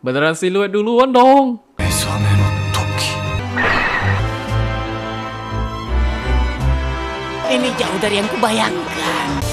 Beneran siluet duluan dong. Ini jauh dari yang kubayangkan.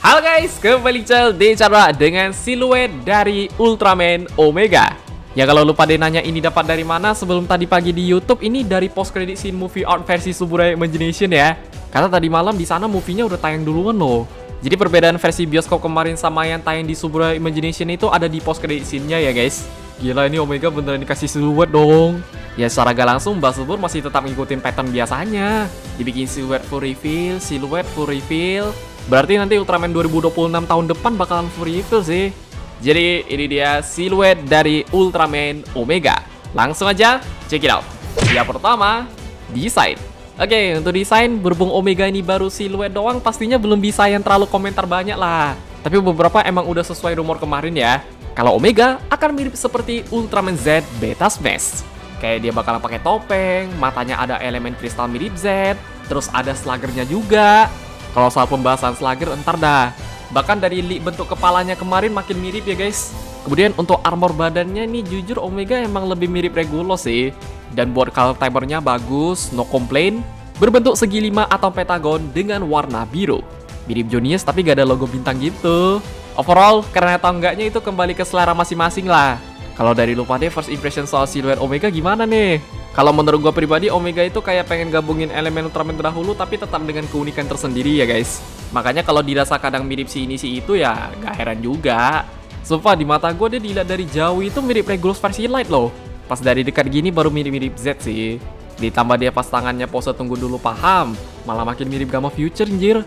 Halo guys, kembali di cara dengan siluet dari Ultraman Omega. Ya kalau lupa deh nanya ini dapat dari mana sebelum tadi pagi di YouTube, ini dari post credit scene movie art versi Suburaya Imagination ya. Karena tadi malam di sana movie-nya udah tayang duluan loh. Jadi perbedaan versi bioskop kemarin sama yang tayang di Suburaya Imagination itu ada di post credit scene-nya ya guys. Gila, ini Omega beneran dikasih siluet dong. Ya secara gak langsung Mbak Subur masih tetap ngikutin pattern biasanya. Dibikin siluet full reveal, siluet full reveal. Berarti nanti Ultraman 2026 tahun depan bakalan full reveal sih. Jadi ini dia siluet dari Ultraman Omega. Langsung aja check it out. Yang pertama, desain. Oke, untuk desain berhubung Omega ini baru siluet doang, pastinya belum bisa yang terlalu komentar banyak lah. Tapi beberapa emang udah sesuai rumor kemarin ya. Kalau Omega akan mirip seperti Ultraman Z Beta Smash. Kayak dia bakalan pakai topeng, matanya ada elemen kristal mirip Z, terus ada sluggernya juga. Kalau soal pembahasan slugger entar dah. Bahkan dari leak bentuk kepalanya kemarin makin mirip ya guys. Kemudian untuk armor badannya nih jujur Omega emang lebih mirip Regulus sih. Dan buat color timernya bagus, no complaint. Berbentuk segi 5 atau pentagon dengan warna biru. Mirip Jonius tapi gak ada logo bintang gitu. Overall, keren atau enggaknya itu kembali ke selera masing-masing lah. Kalau dari lupa deh first impression soal siluet Omega gimana nih? Kalau menurut gue pribadi Omega itu kayak pengen gabungin elemen Ultraman terdahulu tapi tetap dengan keunikan tersendiri ya guys. Makanya kalau dirasa kadang mirip si ini si itu ya gak heran juga. Sumpah di mata gue dia dilihat dari jauh itu mirip Regulus versi Light loh. Pas dari dekat gini baru mirip-mirip Z sih. Ditambah dia pas tangannya pose tunggu dulu paham, malah makin mirip Gamma Future anjir.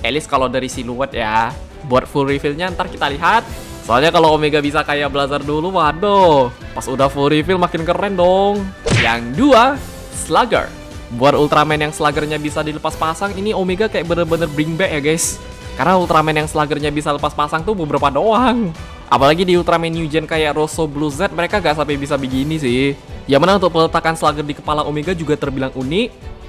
At least kalau dari siluet ya. Buat full reveal-nya ntar kita lihat. Soalnya kalau Omega bisa kayak Blazer dulu, waduh. Pas udah full reveal makin keren dong. Yang dua, Slugger. Buat Ultraman yang Sluggernya bisa dilepas pasang, ini Omega kayak bener-bener bring back ya guys. Karena Ultraman yang Sluggernya bisa lepas pasang tuh beberapa doang. Apalagi di Ultraman New Gen kayak Rosso Blue Z mereka gak sampai bisa begini sih. Yang mana untuk peletakan Slugger di kepala Omega juga terbilang unik.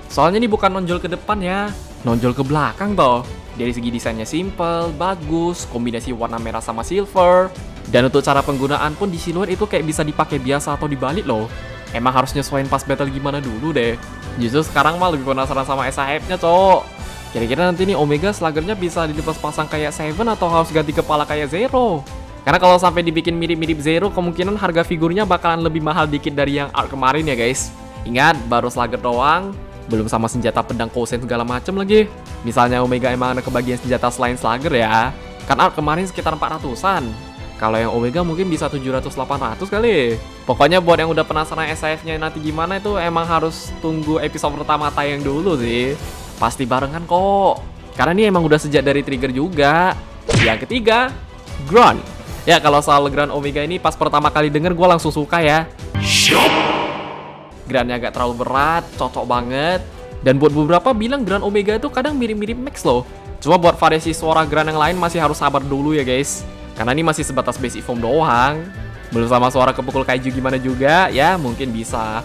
Soalnya ini bukan nonjol ke depan ya, nonjol ke belakang toh. Dari segi desainnya simple, bagus, kombinasi warna merah sama silver. Dan untuk cara penggunaan pun di siluet itu kayak bisa dipakai biasa atau dibalik loh. Emang harus nyesuaiin pas battle gimana dulu deh. Justru sekarang mah lebih penasaran sama SHF-nya cok. Kira-kira nanti nih Omega Sluggernya bisa dilepas pasang kayak Seven atau harus ganti kepala kayak Zero? Karena kalau sampai dibikin mirip-mirip Zero, kemungkinan harga figurnya bakalan lebih mahal dikit dari yang art kemarin ya guys. Ingat, baru Slugger doang. Belum sama senjata pedang Kosen segala macem lagi. Misalnya Omega emang ada kebagian senjata selain Slugger ya. Kan art kemarin sekitar 400-an. Kalau yang Omega mungkin bisa 700-800 kali. Pokoknya buat yang udah penasaran SAF-nya nanti gimana itu emang harus tunggu episode pertama tayang dulu sih. Pasti barengan kok. Karena ini emang udah sejak dari trigger juga. Yang ketiga, Grunt. Ya kalau soal Grunt Omega ini pas pertama kali denger gue langsung suka ya. Gruntnya agak terlalu berat, cocok banget. Dan buat beberapa bilang Grunt Omega itu kadang mirip-mirip Max loh. Cuma buat variasi suara Grunt yang lain masih harus sabar dulu ya guys. Karena ini masih sebatas basic form doang. Belum sama suara kepukul kaiju gimana juga, ya mungkin bisa.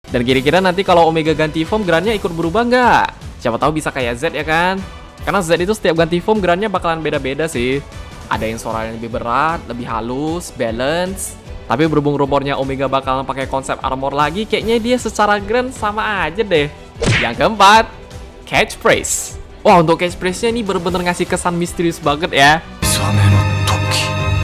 Dan kira-kira nanti kalau Omega ganti form, Gruntnya ikut berubah nggak? Siapa tahu bisa kayak Z ya kan? Karena Z itu setiap ganti form, Gruntnya bakalan beda-beda sih. Ada yang suaranya lebih berat, lebih halus, balance. Tapi berhubung rumornya Omega bakalan pakai konsep armor lagi, kayaknya dia secara Grunt sama aja deh. Yang keempat, Catchphrase. Wah, untuk catchphrase-nya ini bener-bener ngasih kesan misterius banget ya.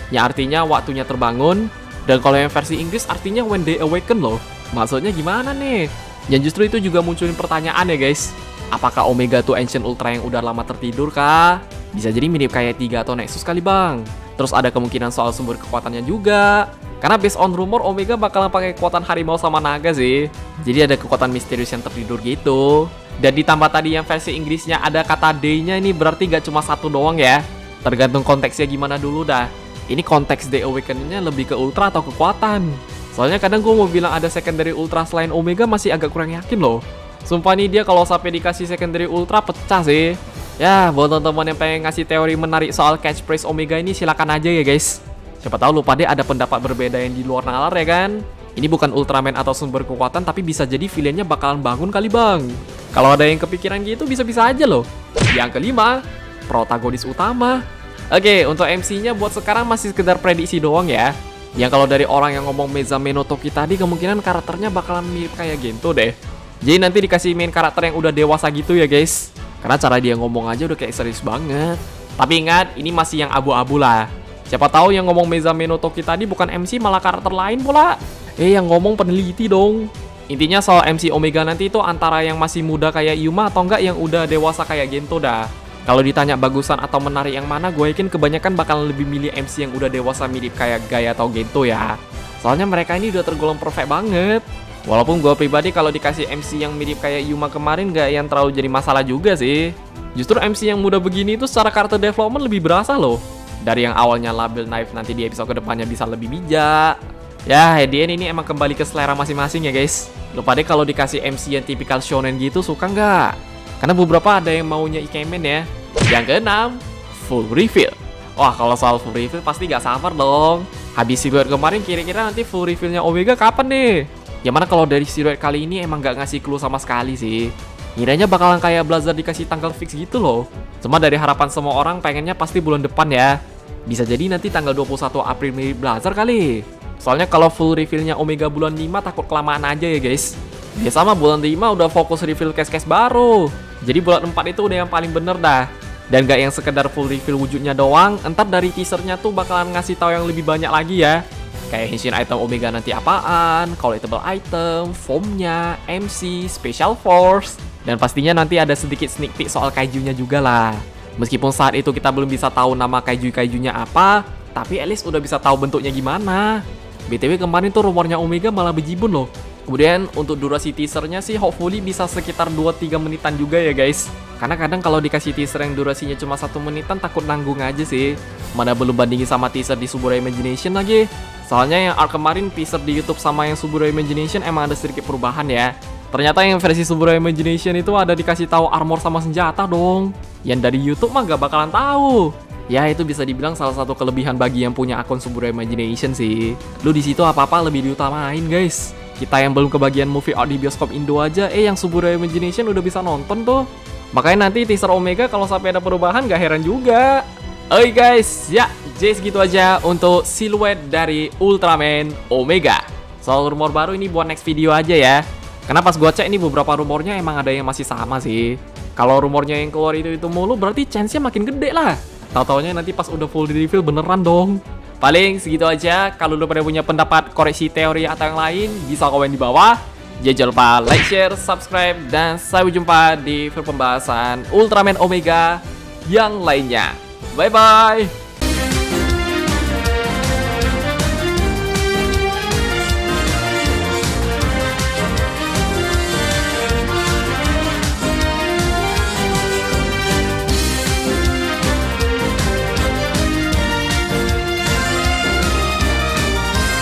Yang artinya waktunya terbangun. Dan kalau yang versi Inggris artinya when they awaken loh. Maksudnya gimana nih? Yang justru itu juga munculin pertanyaan ya guys. Apakah Omega tuh Ancient Ultra yang udah lama tertidur kah? Bisa jadi mirip kayak Tiga atau Nexus kali bang. Terus ada kemungkinan soal sumber kekuatannya juga. Karena based on rumor Omega bakalan pakai kekuatan harimau sama naga sih. Jadi ada kekuatan misterius yang tertidur gitu. Dan ditambah tadi yang versi Inggrisnya ada kata D-nya, ini berarti gak cuma satu doang ya. Tergantung konteksnya gimana dulu dah. Ini konteks The Awakening-nya lebih ke ultra atau kekuatan. Soalnya kadang gue mau bilang ada secondary ultra selain Omega masih agak kurang yakin loh. Sumpah nih dia kalau sampai dikasih secondary ultra pecah sih. Ya buat teman-teman yang pengen ngasih teori menarik soal catchphrase Omega ini silakan aja ya guys. Siapa tahu lupa deh ada pendapat berbeda yang di luar nalar ya kan. Ini bukan Ultraman atau sumber kekuatan, tapi bisa jadi villainnya bakalan bangun kali bang. Kalau ada yang kepikiran gitu bisa-bisa aja loh. Yang kelima, protagonis utama. Oke, untuk MC-nya buat sekarang masih sekedar prediksi doang ya. Yang kalau dari orang yang ngomong Mezame no Toki tadi, kemungkinan karakternya bakalan mirip kayak Gento deh. Jadi nanti dikasih main karakter yang udah dewasa gitu ya guys. Karena cara dia ngomong aja udah kayak serius banget. Tapi ingat, ini masih yang abu-abu lah. Siapa tahu yang ngomong Mezame no Toki tadi bukan MC, malah karakter lain pula. Yang ngomong peneliti dong. Intinya soal MC Omega nanti itu antara yang masih muda kayak Yuma atau enggak yang udah dewasa kayak Gento dah. Kalau ditanya bagusan atau menarik yang mana, gue yakin kebanyakan bakalan lebih milih MC yang udah dewasa mirip kayak Guy atau Gento ya. Soalnya mereka ini udah tergolong perfect banget. Walaupun gue pribadi kalau dikasih MC yang mirip kayak Yuma kemarin gak yang terlalu jadi masalah juga sih. Justru MC yang muda begini itu secara karakter development lebih berasa loh. Dari yang awalnya label knife nanti di episode kedepannya bisa lebih bijak. Ya, at the end ini emang kembali ke selera masing-masing ya guys. Lupa deh kalau dikasih MC yang tipikal shonen gitu, suka nggak? Karena beberapa ada yang maunya ikemen ya. Yang keenam, full reveal. Wah, kalau soal full reveal pasti nggak sabar dong. Habis silhouette kemarin, kira-kira nanti full revealnya Omega kapan nih? Yang mana kalau dari silhouette kali ini emang nggak ngasih clue sama sekali sih. Kiranya bakalan kayak Blazer dikasih tanggal fix gitu loh. Cuma dari harapan semua orang pengennya pasti bulan depan ya. Bisa jadi nanti tanggal 21 April mirip Blazer kali. Soalnya kalau full reveal-nya Omega bulan 5 takut kelamaan aja ya guys. Biasa mah bulan 5 udah fokus reveal case-case baru. Jadi bulan 4 itu udah yang paling bener dah. Dan gak yang sekedar full reveal wujudnya doang, entar dari teasernya tuh bakalan ngasih tahu yang lebih banyak lagi ya. Kayak Henshin item Omega nanti apaan, collectible item, formnya, MC, special force. Dan pastinya nanti ada sedikit sneak peek soal kaijunya juga lah. Meskipun saat itu kita belum bisa tahu nama kaiju-kaijunya apa, tapi at least udah bisa tahu bentuknya gimana. BTW kemarin tuh rumornya Omega malah bejibun loh. Kemudian untuk durasi teasernya sih hopefully bisa sekitar 2-3 menitan juga ya guys. Karena kadang kalau dikasih teaser yang durasinya cuma 1 menitan takut nanggung aja sih. Mana belum bandingin sama teaser di Subaru Imagination lagi. Soalnya yang arc kemarin teaser di YouTube sama yang Subaru Imagination emang ada sedikit perubahan ya. Ternyata yang versi Subaru Imagination itu ada dikasih tahu armor sama senjata dong. Yang dari YouTube mah gak bakalan tahu. Ya itu bisa dibilang salah satu kelebihan bagi yang punya akun Subaru Imagination sih. Lu di situ apa-apa lebih diutamain guys. Kita yang belum kebagian movie art di bioskop Indo aja, yang Subaru Imagination udah bisa nonton tuh. Makanya nanti teaser Omega kalau sampai ada perubahan gak heran juga. Oke guys, ya jadi segitu aja untuk siluet dari Ultraman Omega. Soal rumor baru ini buat next video aja ya. Karena pas gua cek ini beberapa rumornya emang ada yang masih sama sih. Kalau rumornya yang keluar itu mulu berarti chance-nya makin gede lah. Tahu-taunya nanti pas udah full di reveal beneran dong. Paling segitu aja. Kalau lu pada punya pendapat, koreksi teori atau yang lain, bisa komen di bawah. Jangan lupa like, share, subscribe, dan sampai jumpa di pembahasan Ultraman Omega yang lainnya. Bye-bye!